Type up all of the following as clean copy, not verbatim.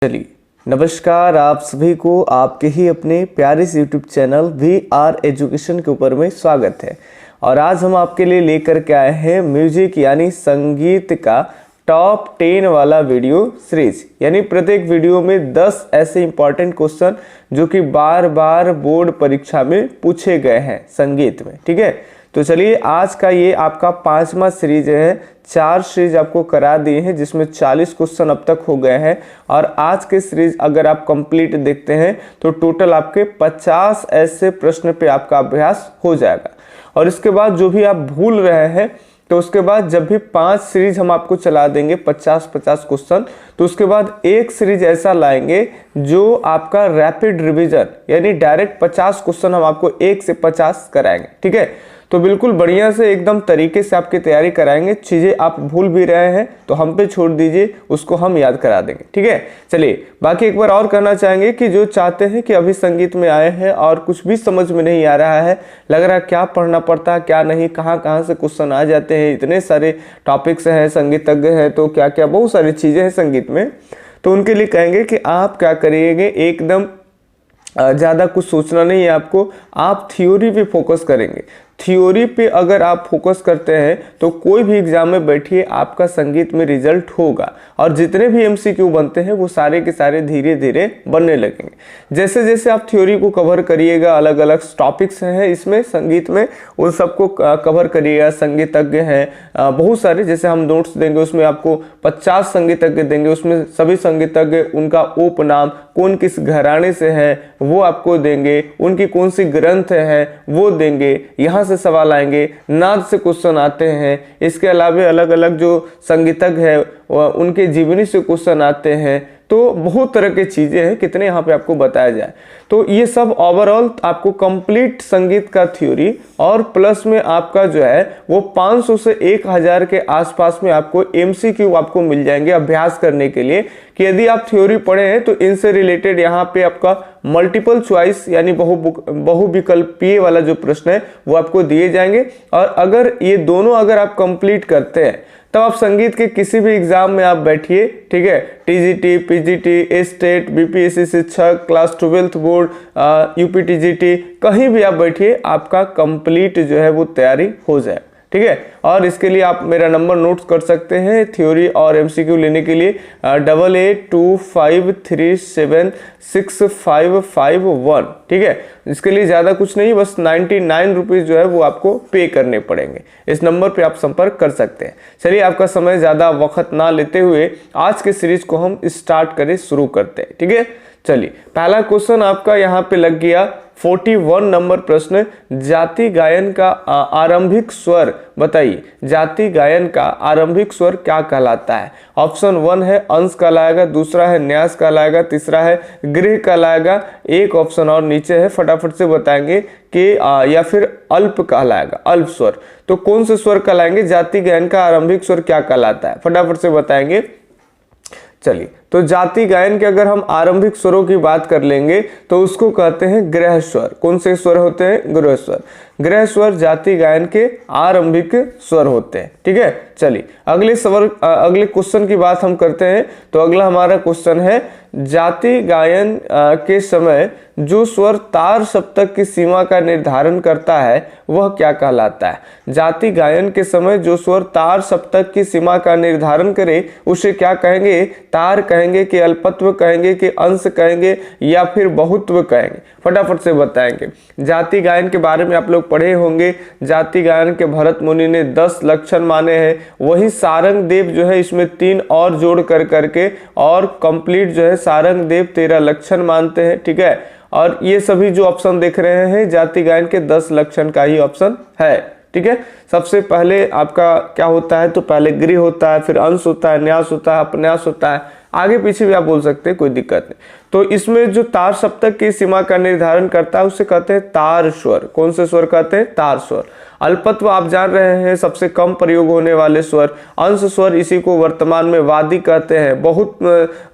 चलिए, नमस्कार आप सभी को आपके ही अपने प्यारे से यूट्यूब चैनल VR एजुकेशन के ऊपर में स्वागत है। और आज हम आपके लिए लेकर के आए हैं म्यूजिक यानी संगीत का टॉप 10 वाला वीडियो सीरीज। यानी प्रत्येक वीडियो में 10 ऐसे इंपॉर्टेंट क्वेश्चन जो कि बार बार बोर्ड परीक्षा में पूछे गए हैं संगीत में। ठीक है, तो चलिए आज का ये आपका 5वां सीरीज है। 4 सीरीज आपको करा दिए हैं जिसमें 40 क्वेश्चन अब तक हो गए हैं। और आज के सीरीज अगर आप कंप्लीट देखते हैं तो टोटल आपके 50 ऐसे प्रश्न पे आपका अभ्यास हो जाएगा। और इसके बाद जो भी आप भूल रहे हैं तो उसके बाद जब भी 5 सीरीज हम आपको चला देंगे 50-50 क्वेश्चन, तो उसके बाद एक सीरीज ऐसा लाएंगे जो आपका रैपिड रिवीजन यानी डायरेक्ट 50 क्वेश्चन हम आपको 1 से 50 कराएंगे। ठीक है, तो बिल्कुल बढ़िया से एकदम तरीके से आपकी तैयारी कराएंगे। चीज़ें आप भूल भी रहे हैं तो हम पे छोड़ दीजिए, उसको हम याद करा देंगे। ठीक है, चलिए बाकी एक बार और करना चाहेंगे कि जो चाहते हैं कि अभी संगीत में आए हैं और कुछ भी समझ में नहीं आ रहा है, लग रहा है क्या पढ़ना पड़ता है क्या नहीं, कहाँ से क्वेश्चन आ जाते हैं, इतने सारे टॉपिक्स हैं, संगीतज्ञ हैं तो क्या क्या बहुत सारी चीज़ें हैं संगीत में, तो उनके लिए कहेंगे कि आप क्या करिएगा, एकदम ज़्यादा कुछ सोचना नहीं है आपको, आप थ्योरी पे फोकस करेंगे। थ्योरी पे अगर आप फोकस करते हैं तो कोई भी एग्जाम में बैठिए आपका संगीत में रिजल्ट होगा। और जितने भी MCQ बनते हैं वो सारे के सारे धीरे धीरे बनने लगेंगे। जैसे जैसे आप थ्योरी को कवर करिएगा, अलग अलग टॉपिक्स हैं इसमें संगीत में, उन सबको कवर करिएगा। संगीतज्ञ हैं बहुत सारे, जैसे हम नोट्स देंगे उसमें आपको 50 संगीतज्ञ देंगे, उसमें सभी संगीतज्ञ उनका उपनाम, कौन किस घराने से है वो आपको देंगे, उनकी कौन सी ग्रंथ है वो देंगे, यहाँ से सवाल आएंगे, नाद से क्वेश्चन आते हैं। इसके अलावा अलग अलग जो संगीतज्ञ है उनके जीवनी से क्वेश्चन आते हैं। तो बहुत तरह की चीजें हैं, कितने यहाँ पे आपको बताया जाए। तो ये सब ओवरऑल आपको कंप्लीट संगीत का थ्योरी और प्लस में आपका जो है वो 500 से 1000 के आसपास में आपको MCQ आपको मिल जाएंगे अभ्यास करने के लिए, कि यदि आप थ्योरी पढ़े हैं तो इनसे रिलेटेड यहाँ पे आपका मल्टीपल चॉइस यानी बहुविकल्पीय वाला जो प्रश्न है वो आपको दिए जाएंगे। और अगर ये दोनों अगर आप कंप्लीट करते हैं तब आप संगीत के किसी भी एग्जाम में आप बैठिए। ठीक है, TGT, PGT, स्टेट, BPSC शिक्षक, क्लास 12th बोर्ड, UPTGT, कहीं भी आप बैठिए आपका कंप्लीट जो है वो तैयारी हो जाए। ठीक है, और इसके लिए आप मेरा नंबर नोट कर सकते हैं थ्योरी और MCQ लेने के लिए 8825376551। ठीक है, इसके लिए ज़्यादा कुछ नहीं, बस 99 रुपीज़ जो है वो आपको पे करने पड़ेंगे। इस नंबर पे आप संपर्क कर सकते हैं। चलिए आपका समय ज़्यादा वक्त ना लेते हुए आज के सीरीज को हम स्टार्ट करें, शुरू करते हैं। ठीक है, चलिए पहला क्वेश्चन आपका यहाँ पे लग गया 41 नंबर प्रश्न, जाति गायन का आरंभिक स्वर बताइए। जाति गायन का आरंभिक स्वर क्या कहलाता है? ऑप्शन 1 है अंश कहलाएगा, दूसरा है न्यास कहलाएगा, तीसरा है गृह कहलाएगा, एक ऑप्शन और नीचे है, फटाफट से बताएंगे कि या फिर अल्प कहलाएगा, अल्प स्वर। तो कौन से स्वर कहलाएंगे? जाति गायन का आरंभिक स्वर क्या कहलाता है, फटाफट से बताएंगे। चलिए, तो जाति गायन के अगर हम आरंभिक स्वरों की बात कर लेंगे तो उसको कहते हैं ग्रह स्वर। कौन से स्वर होते हैं? ग्रह स्वर। ग्रह स्वर जाति गायन के आरंभिक स्वर होते हैं। ठीक है, चलिए अगले क्वेश्चन की बात हम करते हैं। तो अगला हमारा क्वेश्चन है, जाति गायन के समय जो स्वर तार सप्तक की सीमा का निर्धारण करता है वह क्या कहलाता है? जाति गायन के समय जो स्वर तार सप्तक की सीमा का निर्धारण करे उसे क्या कहेंगे? तार कहेंगे कि अल्पत्व कहेंगे कि अंश कहेंगे या फिर बहुत्व कहेंगे? फटाफट से बताएंगे। जाति गायन के बारे में आप लोग पढ़े होंगे। जाति गायन के भरत मुनि ने 10 लक्षण माने हैं, वही सारंग देव जो है इसमें 3 और जोड़ कर करके और कंप्लीट जो है सारंग देव 13 लक्षण मानते हैं। ठीक है, और ये सभी जो ऑप्शन देख रहे हैं जाति गायन के 10 लक्षण का ही ऑप्शन है। ठीक है, सबसे पहले आपका क्या होता है? तो पहले गृह होता है, फिर अंश होता है, न्यास होता है, अपन्यास होता है, आगे पीछे भी आप बोल सकते हैं, कोई दिक्कत नहीं। तो इसमें जो तार सप्तक की सीमा का निर्धारण करता है उसे कहते हैं तार स्वर। कौन से स्वर कहते हैं? तार स्वर। अल्पत्व आप जान रहे हैं सबसे कम प्रयोग होने वाले स्वर। अंश स्वर इसी को वर्तमान में वादी कहते हैं। बहुत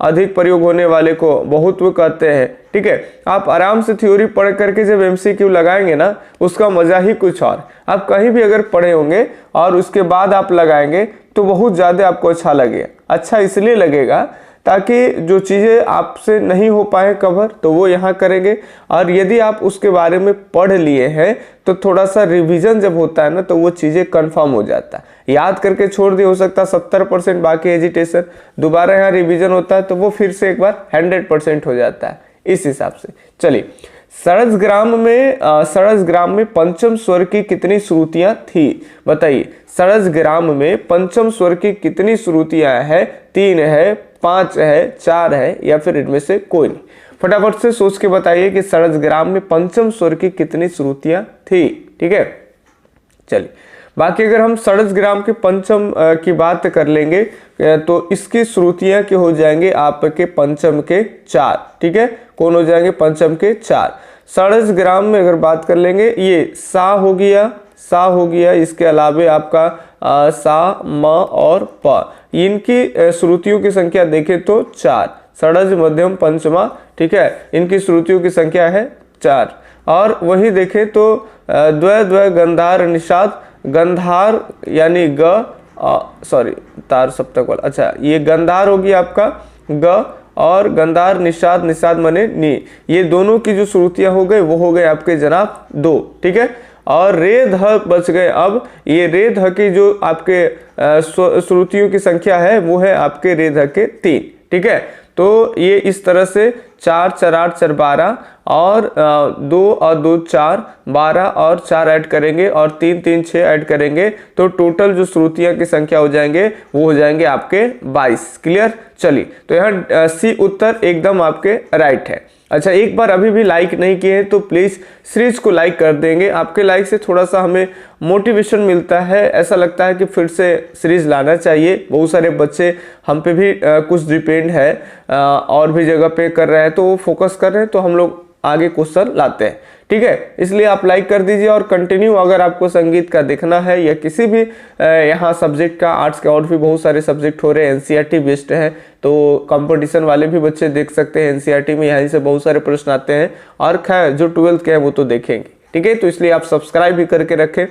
अधिक प्रयोग होने वाले को बहुत्व कहते हैं। ठीक है, आप आराम से थ्योरी पढ़ करके जब MCQ लगाएंगे ना उसका मजा ही कुछ और। आप कहीं भी अगर पढ़े होंगे और उसके बाद आप लगाएंगे तो बहुत ज़्यादा आपको अच्छा लगेगा। अच्छा इसलिए लगेगा ताकि जो चीज़ें आपसे नहीं हो पाए कवर तो वो यहाँ करेंगे। और यदि आप उसके बारे में पढ़ लिए हैं तो थोड़ा सा रिवीजन जब होता है ना तो वो चीज़ें कंफर्म हो जाता है। याद करके छोड़ दिए हो सकता है 70% बाकी एजिटेशन, दोबारा यहाँ रिवीजन होता है तो वो फिर से एक बार 100% हो जाता है। इस हिसाब से चलिए, सरस ग्राम में पंचम स्वर की कितनी श्रुतियां थी? बताइए, सरस ग्राम में पंचम स्वर की कितनी श्रुतियां है? 3 है, 5 है, 4 है, या फिर इनमें से कोई नहीं? फटाफट से सोच के बताइए कि सरस ग्राम में पंचम स्वर की कितनी श्रुतियां थी। ठीक है, चलिए बाकी अगर हम सरस ग्राम के पंचम की बात कर लेंगे तो इसकी श्रुतियां के हो जाएंगे आपके पंचम के 4। ठीक है, कौन हो जाएंगे? पंचम के 4। सरस ग्राम में अगर बात कर लेंगे ये सा हो गया, इसके अलावे आपका सा, म और प, इनकी श्रुतियों की संख्या देखें तो 4। षडज, मध्यम, पंचमा, ठीक है, इनकी श्रुतियों की संख्या है 4। और वही देखें तो द्वय गंधार निषाद, गंधार यानी तार सप्तक वाला, अच्छा ये गंधार होगी आपका ग, और गंधार निषाद मने नी, ये दोनों की जो श्रुतियां हो गए वो हो गए आपके जनाब 2। ठीक है, और रे ध बच गए। अब ये रे ध की जो आपके श्रुतियों की संख्या है वो है आपके रे ध के 3। ठीक है, तो ये इस तरह से 4 4 8 4 12 और 2 और 2 4 12 और 4 ऐड करेंगे और 3 3 6 ऐड करेंगे तो टोटल जो श्रुतियां की संख्या हो जाएंगे वो हो जाएंगे आपके 22। क्लियर? चलिए, तो यहाँ सी उत्तर एकदम आपके राइट है। अच्छा, एक बार अभी भी लाइक नहीं किए हैं तो प्लीज़ सीरीज को लाइक कर देंगे। आपके लाइक से थोड़ा सा हमें मोटिवेशन मिलता है, ऐसा लगता है कि फिर से सीरीज लाना चाहिए। बहुत सारे बच्चे हम पे भी कुछ डिपेंड है और भी जगह पे कर रहे हैं तो वो फोकस कर रहे हैं तो हम लोग आगे क्वेश्चन लाते हैं। ठीक है, इसलिए आप लाइक कर दीजिए और कंटिन्यू अगर आपको संगीत का देखना है या किसी भी यहाँ सब्जेक्ट का, आर्ट्स के और भी बहुत सारे सब्जेक्ट हो रहे हैं, एनसीईआरटी बेस्ड है तो कंपटीशन वाले भी बच्चे देख सकते हैं। एनसीईआरटी में यहीं से बहुत सारे प्रश्न आते हैं और खैर जो 12th के हैं वो तो देखेंगे। ठीक है, तो इसलिए आप सब्सक्राइब भी करके रखें।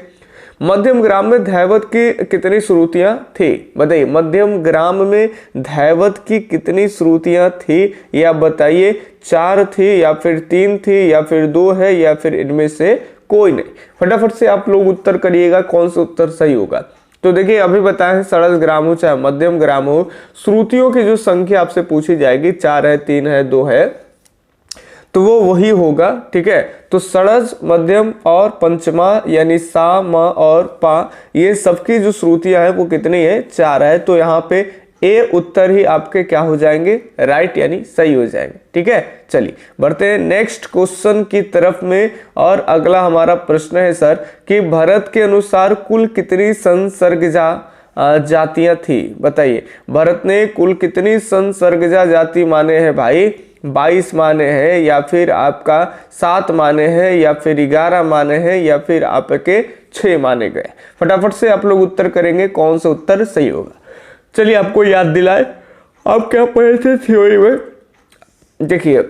मध्यम ग्राम में धैवत की कितनी श्रुतियां थी? बताइए, मध्यम ग्राम में धैवत की कितनी श्रुतियां थी? या बताइए 4 थी या फिर 3 थी या फिर 2 है या फिर इनमें से कोई नहीं? फटाफट से आप लोग उत्तर करिएगा कौन सा उत्तर सही होगा। तो देखिए, अभी बताएं सरस ग्राम हो चाहे मध्यम ग्राम हो, श्रुतियों की जो संख्या आपसे पूछी जाएगी 4 है, 3 है, 2 है, तो वो वही होगा। ठीक है, तो षडज, मध्यम और पंचमा यानी सा, म और पा, ये सबकी जो श्रुतियां हैं वो कितनी है? 4 है। तो यहाँ पे ए उत्तर ही आपके क्या हो जाएंगे? राइट यानी सही हो जाएंगे। ठीक है, चलिए बढ़ते हैं नेक्स्ट क्वेश्चन की तरफ में। और अगला हमारा प्रश्न है सर कि भरत के अनुसार कुल कितनी संसर्गजा जातियां थी? बताइए, भरत ने कुल कितनी संसर्गजा जाति माने हैं भाई? 22 माने हैं या फिर आपका 7 माने हैं या फिर 11 माने हैं या फिर आपके 6 माने गए? फटाफट से आप लोग उत्तर करेंगे कौन सा उत्तर सही होगा। चलिए आपको याद दिलाए, आप क्या पढ़े थे थ्योरी में। देखिए,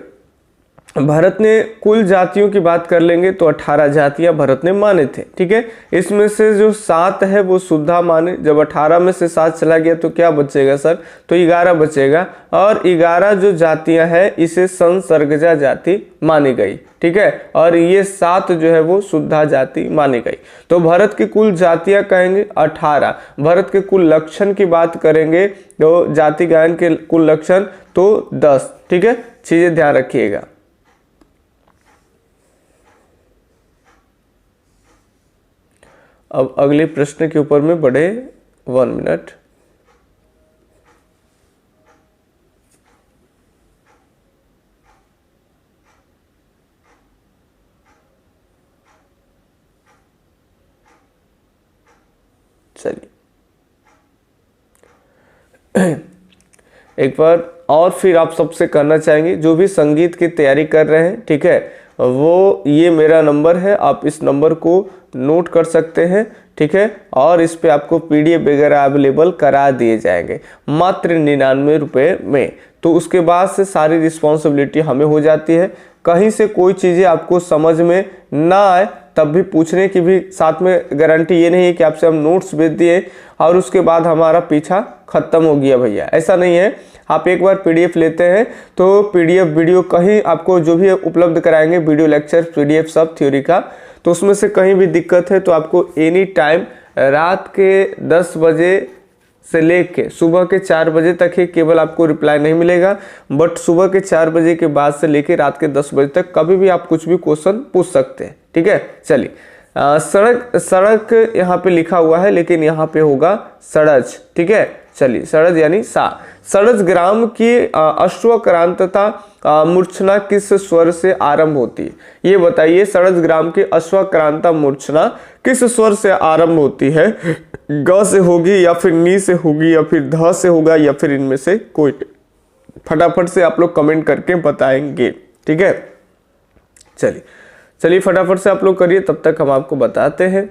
भरत ने कुल जातियों की बात कर लेंगे तो 18 जातियां भरत ने माने थे। ठीक है, इसमें से जो 7 है वो शुद्धा माने। जब 18 में से 7 चला गया तो क्या बचेगा सर? तो 11 बचेगा और 11 जो जातियां हैं इसे संसर्गजा जाति मानी गई। ठीक है, और ये 7 जो है वो शुद्धा जाति मानी गई। तो भरत की कुल जातियां कहेंगे 18। भरत के कुल लक्षण की बात करेंगे तो जाति गायन के कुल लक्षण तो 10। ठीक है, चीजें ध्यान रखिएगा। अब अगले प्रश्न के ऊपर में बढ़े 1 मिनट। चलिए एक बार और फिर आप सबसे करना चाहेंगे जो भी संगीत की तैयारी कर रहे हैं। ठीक है, वो ये मेरा नंबर है, आप इस नंबर को नोट कर सकते हैं। ठीक है, और इस पे आपको पीडीएफ वगैरह अवेलेबल करा दिए जाएंगे मात्र 99 रुपये में। तो उसके बाद से सारी रिस्पॉन्सिबिलिटी हमें हो जाती है। कहीं से कोई चीज़ें आपको समझ में ना आए तब भी पूछने की भी साथ में गारंटी ये नहीं है कि आपसे हम नोट्स भेज दिए और उसके बाद हमारा पीछा खत्म हो गया भैया, ऐसा नहीं है। आप एक बार PDF लेते हैं तो PDF वीडियो कहीं आपको जो भी उपलब्ध कराएंगे, वीडियो लेक्चर PDF सब थ्योरी का, तो उसमें से कहीं भी दिक्कत है तो आपको एनी टाइम रात के 10 बजे से लेके सुबह के 4 बजे तक ही केवल आपको रिप्लाई नहीं मिलेगा, बट सुबह के 4 बजे के बाद से लेके रात के 10 बजे तक कभी भी आप कुछ भी क्वेश्चन पूछ सकते हैं। ठीक है, चलिए सड़क यहाँ पे लिखा हुआ है लेकिन यहाँ पे होगा सड़ज। ठीक है, चलिए सड़ज यानी सा। सड़ज ग्राम की अश्वक्रांतता मूर्छना किस स्वर से आरंभ होती है? ये बताइए, सड़ज ग्राम की अश्वक्रांता मूर्छना किस स्वर से आरंभ होती है? ग से होगी या फिर नी से होगी या फिर ध से होगा या फिर इनमें से कोई? फटाफट से आप लोग कमेंट करके बताएंगे। ठीक है, चलिए फटाफट से आप लोग करिए, तब तक हम आपको बताते हैं।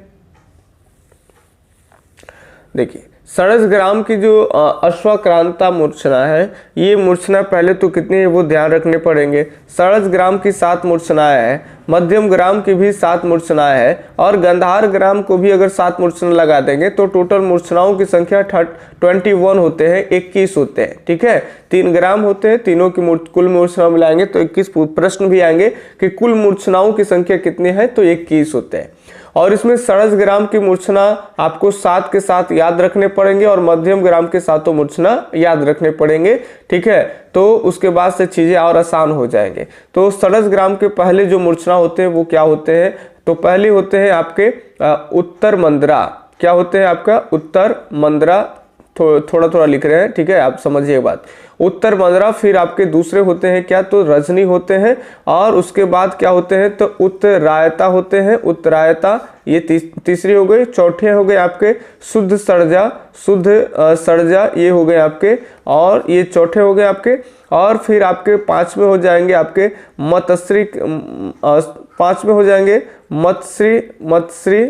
देखिए, सड़ज ग्राम की जो अश्वक्रांता मूर्छना है, ये मूर्छना पहले तो कितनी है वो ध्यान रखने पड़ेंगे। सड़ज ग्राम की 7 मूर्छनाएं हैं, मध्यम ग्राम की भी 7 मूर्छनाएं हैं और गंधार ग्राम को भी अगर 7 मूर्छना लगा देंगे तो टोटल मूर्छनाओं की संख्या 21 होते हैं, 21 होते हैं। ठीक है, 3 ग्राम होते हैं, तीनों की कुल मूर्छना मिलाएंगे तो 21। प्रश्न भी आएंगे कि कुल मूर्छनाओं की संख्या कितनी है, तो 21 होते हैं। और इसमें सड़ज ग्राम की मूर्छना आपको 7 के साथ याद रखने पड़ेंगे और मध्यम ग्राम के 7 मूर्छना याद रखने पड़ेंगे। ठीक है, तो उसके बाद से चीजें और आसान हो जाएंगे। तो सड़ज ग्राम के पहले जो मूर्छना होते हैं वो क्या होते हैं? तो पहले होते हैं आपके उत्तर मंद्रा। क्या होते हैं आपका? उत्तर मंद्रा। थोड़ा थोड़ा लिख रहे हैं, ठीक है, आप समझिए बात। उत्तर मंद्रा, फिर आपके दूसरे होते हैं क्या? तो रजनी होते हैं। और उसके बाद क्या होते हैं? तो उत्तरायता होते हैं, उत्तरायता, ये तीसरी हो गई। चौथे हो गए आपके शुद्ध सर्जा, शुद्ध सर्जा, ये हो गए आपके, और ये चौथे हो गए आपके। और फिर आपके 5वें हो जाएंगे आपके मतश्री, 5वें हो जाएंगे मतश्री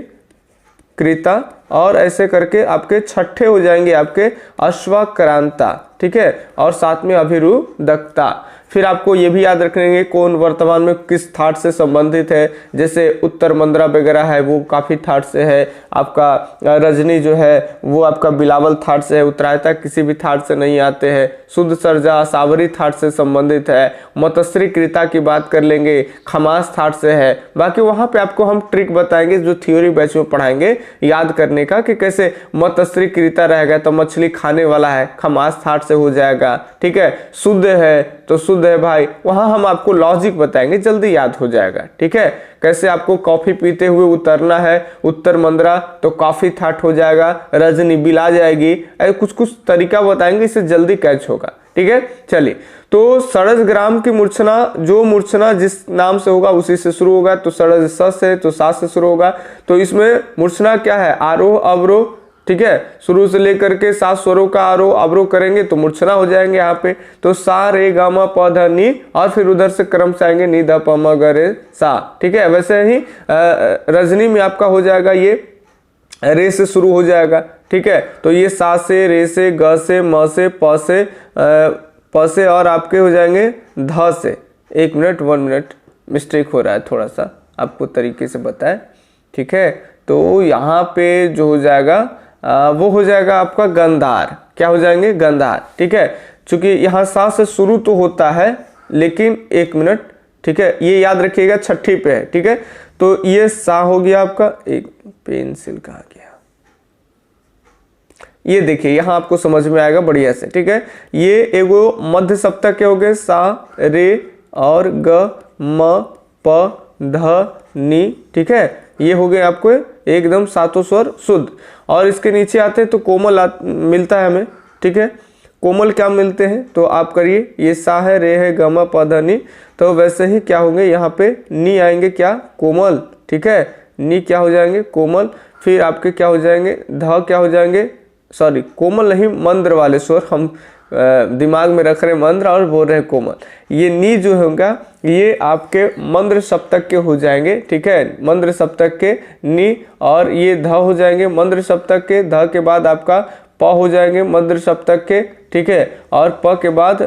कृता, और ऐसे करके आपके 6ठे हो जाएंगे आपके अश्वक्रांता। ठीक है, और 7 में अभिरुदकता। फिर आपको ये भी याद रखेंगे कौन वर्तमान में किस थाट से संबंधित है। जैसे उत्तर मंद्रा वगैरह है वो काफी थाट से है, आपका रजनी जो है वो आपका बिलावल थाट से है, उत्तरायता किसी भी थाट से नहीं आते हैं, शुद्ध सर्जा सावरी थाट से संबंधित है, मतश्री कृता की बात कर लेंगे खमास थाट से है। बाकी वहां पे आपको हम ट्रिक बताएंगे जो थ्योरी बैच में पढ़ाएंगे याद करने का, कि कैसे मतश्री कृता रहेगा तो मछली खाने वाला है, खमास थाट से हो जाएगा। ठीक है, शुद्ध है तो शुद्ध है भाई, वहां हम आपको लॉजिक बताएंगे, जल्दी याद हो जाएगा। ठीक है, कैसे आपको कॉफी पीते हुए उतरना है, उत्तर मंद्रा तो कॉफी थाट हो जाएगा, रजनी बिला जाएगी, कुछ तरीका बताएंगे, इससे जल्दी कैच होगा। ठीक है, चलिए, तो सड़ज ग्राम की मूर्छना, जो मूर्छना जिस नाम से होगा उसी से शुरू होगा। तो सड़ज स से, तो सा से शुरू होगा। तो इसमें मूर्छना क्या है? आरोह अवरोह। ठीक है, शुरू से लेकर के 7 स्वरों का आरोह अवरोह करेंगे तो मूर्छना हो जाएंगे यहाँ पे। तो सा रे ग म प ध नी, और फिर उधर से क्रम से आएंगे नी ध प म ग रे सा। ठीक है, वैसे ही रजनी में आपका हो जाएगा ये रे से शुरू हो जाएगा। ठीक है, तो ये सा से, रे से, ग से, म से, प से और आपके हो जाएंगे ध से। 1 मिनट 1 मिनट मिस्टेक हो रहा है, थोड़ा सा आपको तरीके से बताएं। ठीक है, तो यहाँ पे जो हो जाएगा वो हो जाएगा आपका गंधार। क्या हो जाएंगे? गंधार। ठीक है, चूंकि यहाँ सा से शुरू तो होता है लेकिन 1 मिनट, ठीक है, ये याद रखिएगा 6ठी पे है। ठीक है, तो ये सा हो गया आपका, एक पेंसिल कहाँ गया, ये देखिए यहाँ आपको समझ में आएगा बढ़िया से। ठीक है, ये एगो मध्य सप्तक के हो गए सा, रे और ग म प ध नी। ठीक है, ये हो गए आपको एकदम 7 स्वर शुद्ध। और इसके नीचे आते हैं तो कोमल मिलता है हमें। ठीक है, कोमल क्या मिलते हैं? तो आप करिए, ये सा है, रे है, ग म प ध नी, तो वैसे ही क्या होंगे यहाँ पे नी आएंगे क्या? कोमल। ठीक है, नी क्या हो जाएंगे? कोमल। फिर आपके क्या हो जाएंगे? ध क्या हो जाएंगे? सॉरी, कोमल नहीं, मंद्र वाले स्वर हम दिमाग में रख रहे मंद्र और बोल रहे कोमल। ये नी जो होगा ये आपके मंद्र सप्तक के हो जाएंगे। ठीक है, मंद्र सप्तक के नी, और ये ध हो जाएंगे मंद्र सप्तक के। ध के बाद आपका प हो जाएंगे मंद्र सप्तक के। ठीक है, और प के बाद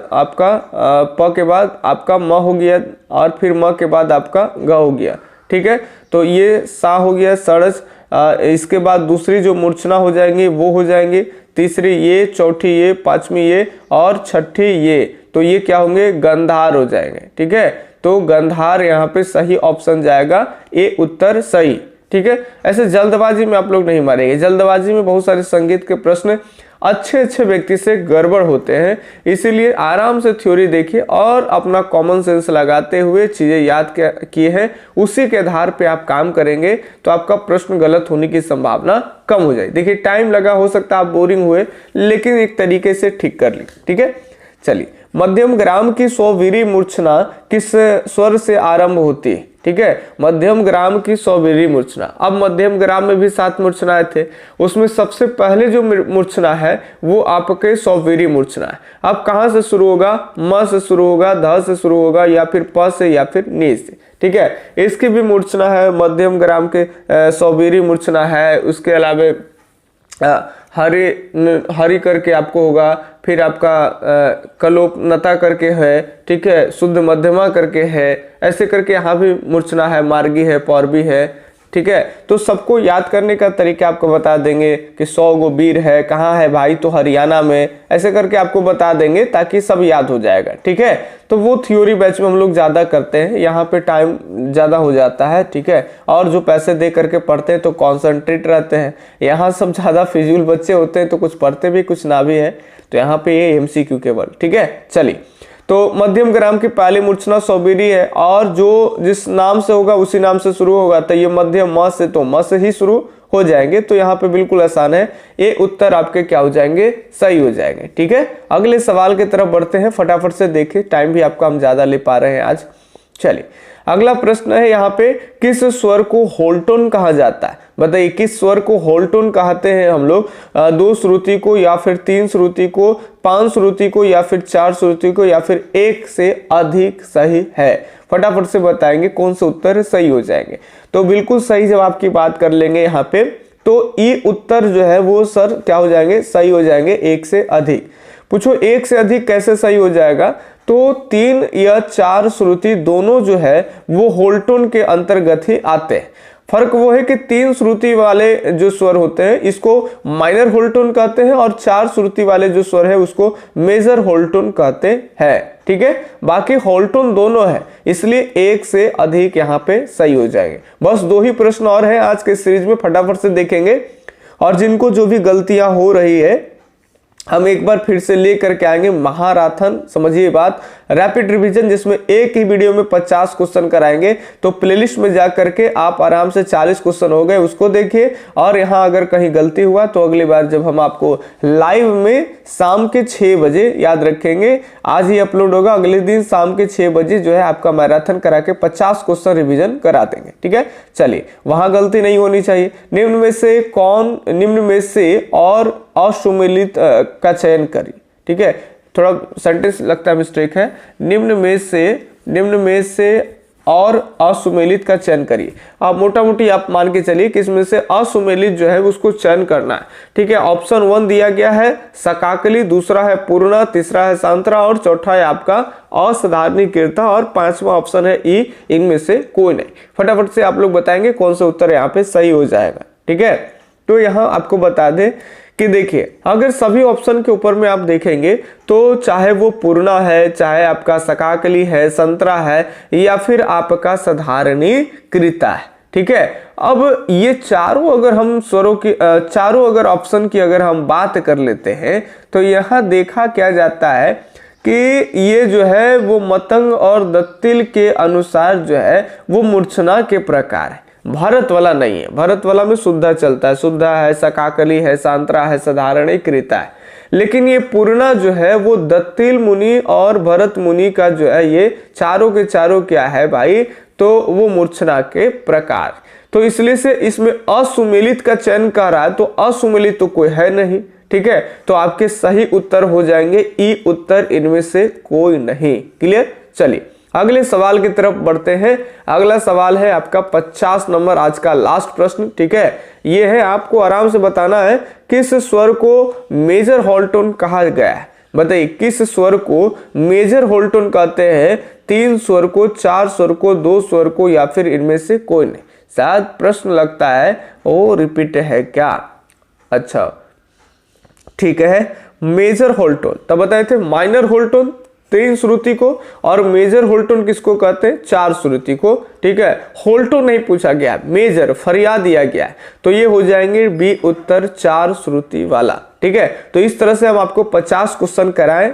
आपका म हो गया, और फिर म के बाद आपका ग हो गया। ठीक है, तो ये सा हो गया सड़ज। इसके बाद दूसरी जो मूर्छना हो जाएंगी वो हो जाएंगी तीसरी ये, चौथी ये, पांचवी ये और छठी ये, तो ये क्या होंगे, गंधार हो जाएंगे। ठीक है, तो गंधार यहाँ पे सही ऑप्शन जाएगा, ए उत्तर सही। ठीक है, ऐसे जल्दबाजी में आप लोग नहीं मारेंगे, जल्दबाजी में बहुत सारे संगीत के प्रश्न अच्छे व्यक्ति से गड़बड़ होते हैं, इसीलिए आराम से थ्योरी देखिए और अपना कॉमन सेंस लगाते हुए चीजें याद किए हैं, उसी के आधार पे आप काम करेंगे तो आपका प्रश्न गलत होने की संभावना कम हो जाए। देखिए टाइम लगा, हो सकता है आप बोरिंग हुए, लेकिन एक तरीके से ठीक कर ली। ठीक है, चलिए, मध्यम ग्राम की स्ववीरी मूर्छना किस स्वर से आरंभ होती है? ठीक है, मध्यम ग्राम की स्ववीरी मूर्छना। अब मध्यम ग्राम में भी 7 मूर्छनाएं थे, उसमें सबसे पहले जो मूर्छना है वो आपके स्ववीरी मूर्छना है। अब कहां से शुरू होगा? म से शुरू होगा, ध से शुरू होगा, या फिर प से, या फिर नी से। ठीक है, इसकी भी मूर्छना है, मध्यम ग्राम के स्ववीरी मूर्छना है। उसके अलावा हरि करके आपको होगा, फिर आपका कलोपनता करके है। ठीक है, शुद्ध मध्यमा करके है, ऐसे करके यहाँ भी मूर्छना है, मार्गी है, पौरवी है। ठीक है, तो सबको याद करने का तरीका आपको बता देंगे कि 100 गो वीर है, कहाँ है भाई, तो हरियाणा में, ऐसे करके आपको बता देंगे ताकि सब याद हो जाएगा। ठीक है, तो वो थ्योरी बैच में हम लोग ज्यादा करते हैं, यहाँ पे टाइम ज्यादा हो जाता है। ठीक है, और जो पैसे दे करके पढ़ते हैं तो कॉन्सेंट्रेट रहते हैं, यहाँ सब ज्यादा फिजूल बच्चे होते हैं तो कुछ पढ़ते भी कुछ ना भी है, तो यहाँ पे ये MCQ केवल। ठीक है, चलिए, तो मध्यम ग्राम की पहली मूर्छना स्ववीरी है, और जो जिस नाम से होगा उसी नाम से शुरू होगा, तो ये मध्यम म से, तो म से ही शुरू हो जाएंगे, तो यहाँ पे बिल्कुल आसान है, ये उत्तर आपके क्या हो जाएंगे, सही हो जाएंगे। ठीक है, अगले सवाल की तरफ बढ़ते हैं, फटाफट से देखिए, टाइम भी आपका हम ज्यादा ले पा रहे हैं आज। चलिए, अगला प्रश्न है यहाँ पे, किस स्वर को होल टोन कहा जाता है? बताइए, किस स्वर को होल टोन कहते हैं हम लोग? 2 श्रुति को, या फिर 3 श्रुति को, 5 श्रुति को, या फिर 4 श्रुति को, या फिर 1 से अधिक सही है? फटाफट से बताएंगे कौन से उत्तर सही हो जाएंगे। तो बिल्कुल सही जवाब की बात कर लेंगे यहाँ पे, तो ई उत्तर जो है वो सर क्या हो जाएंगे, सही हो जाएंगे, 1 से अधिक। पूछो 1 से अधिक कैसे सही हो जाएगा? तो 3 या 4 श्रुति दोनों जो है वो होल टोन के अंतर्गत ही आते हैं। फर्क वो है कि 3 श्रुति वाले जो स्वर होते हैं इसको माइनर होल टोन कहते हैं, और 4 श्रुति वाले जो स्वर है उसको मेजर होल टोन कहते हैं। ठीक है, बाकी होल टोन दोनों है, इसलिए 1 से अधिक यहाँ पे सही हो जाएंगे। बस 2 ही प्रश्न और हैं आज के सीरीज में, फटाफट से देखेंगे, और जिनको जो भी गलतियां हो रही है हम एक बार फिर से लेकर के आएंगे महाराथन, समझिए बात, रैपिड रिवीजन, जिसमें एक ही वीडियो में 50 क्वेश्चन कराएंगे। तो प्लेलिस्ट में जा करके आप आराम से 40 क्वेश्चन हो गए उसको देखिए, और यहाँ अगर कहीं गलती हुआ तो अगली बार जब हम आपको लाइव में शाम के 6 बजे, याद रखेंगे आज ही अपलोड होगा, अगले दिन शाम के 6 बजे जो है आपका मैराथन करा के 50 क्वेश्चन रिविजन करा देंगे। ठीक है, चलिए, वहां गलती नहीं होनी चाहिए। निम्न में से और असुमेलित का चयन करिए। ठीक है, थोड़ा सेंटेंस लगता है मिस्टेक है, निम्न में से और असुमेलित का चयन करिए। आप मोटा मोटी आप मान के चलिए कि इसमें से असुमेलित जो है उसको चयन करना है। ठीक है, ऑप्शन 1 दिया गया है सकाकली, दूसरा है पूर्णा, तीसरा है सांत्रा, और चौथा है आपका असाधारणीकृता, और 5वां ऑप्शन है ई, इनमें से कोई नहीं। फटाफट से आप लोग बताएंगे कौन सा उत्तर यहाँ पे सही हो जाएगा। ठीक है, तो यहाँ आपको बता दें कि देखिए, अगर सभी ऑप्शन के ऊपर में आप देखेंगे तो चाहे वो पूर्णा है, चाहे आपका सकाकली है, संतरा है, या फिर आपका साधारणीकृता है। ठीक है, अब ये चारों अगर हम स्वरों की चारों अगर ऑप्शन की अगर हम बात कर लेते हैं तो यहाँ देखा क्या जाता है कि ये जो है वो मतंग और दत्तिल के अनुसार जो है वो मूर्छना के प्रकार है, भरत वाला नहीं है। भरत वाला में शुद्धा चलता है, शुद्धा है, सकाकली है, सांत्रा है, साधारणीकृता है। लेकिन ये पूर्णा जो है वो दत्तिल मुनि और भरत मुनि का जो है ये चारों के चारों क्या है भाई, तो वो मूर्छना के प्रकार। तो इसलिए से इसमें असुमेलित का चयन कर रहा है, तो असुमेलित तो कोई है नहीं। ठीक है, तो आपके सही उत्तर हो जाएंगे ई उत्तर, इनमें से कोई नहीं। क्लियर, चलिए अगले सवाल की तरफ बढ़ते हैं। अगला सवाल है आपका 50 नंबर, आज का लास्ट प्रश्न। ठीक है, ये है आपको आराम से बताना है किस स्वर को मेजर होल टोन कहा गया है। बताइए, किस स्वर को मेजर होल टोन कहते हैं? 3 स्वर को, 4 स्वर को, 2 स्वर को, या फिर इनमें से कोई नहीं? शायद प्रश्न लगता है वो रिपीट है क्या? अच्छा, ठीक है। मेजर होल टोन, तब बताए थे माइनर होल टोन 3 श्रुति को और मेजर होल टोन किसको कहते हैं, 4 श्रुति को, ठीक है। होल टोन नहीं पूछा गया है, मेजर फरियाद दिया गया है, तो ये हो जाएंगे बी उत्तर 4 श्रुति वाला, ठीक है। तो इस तरह से हम आपको 50 क्वेश्चन कराएं,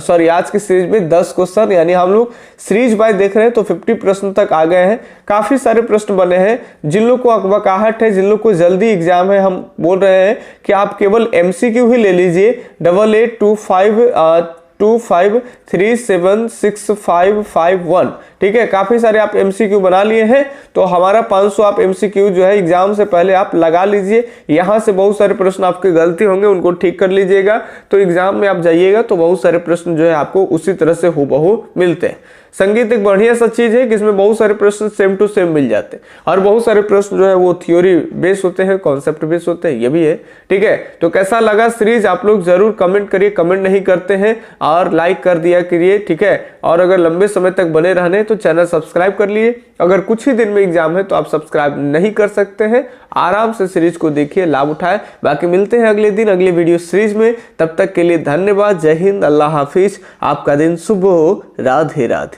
सॉरी आज की सीरीज में 10 क्वेश्चन, यानी हम लोग सीरीज वाइज देख रहे हैं तो 50 प्रश्न तक आ गए हैं। काफी सारे प्रश्न बने हैं, जिन लोग को अकबकाहट है, जिन लोग को जल्दी एग्जाम है, हम बोल रहे हैं कि आप केवल MCQ ही ले लीजिए 8825376551, ठीक है। काफी सारे आप MCQ बना लिए हैं, तो हमारा 500 आप MCQ जो है एग्जाम से पहले आप लगा लीजिए। यहाँ से बहुत सारे प्रश्न आपके गलती होंगे, उनको ठीक कर लीजिएगा, तो एग्जाम में आप जाइएगा तो बहुत सारे प्रश्न जो है आपको उसी तरह से हूबहू मिलते हैं। संगीत एक बढ़िया सा चीज है कि इसमें बहुत सारे प्रश्न सेम टू सेम मिल जाते हैं, और बहुत सारे प्रश्न जो है वो थ्योरी बेस होते हैं, कॉन्सेप्ट बेस होते हैं, ये भी है, ठीक है। तो कैसा लगा सीरीज आप लोग जरूर कमेंट करिए, कमेंट नहीं करते हैं और लाइक कर दिया करिए, ठीक है। और अगर लंबे समय तक बने रहने तो चैनल सब्सक्राइब कर लिए। अगर कुछ ही दिन में एग्जाम है तो आप सब्सक्राइब नहीं कर सकते हैं, आराम से सीरीज को देखिए, लाभ उठाए। बाकी मिलते हैं अगले दिन अगले वीडियो सीरीज में, तब तक के लिए धन्यवाद। जय हिंद, अल्लाह हाफिज, आपका दिन शुभ हो, राधे राधे।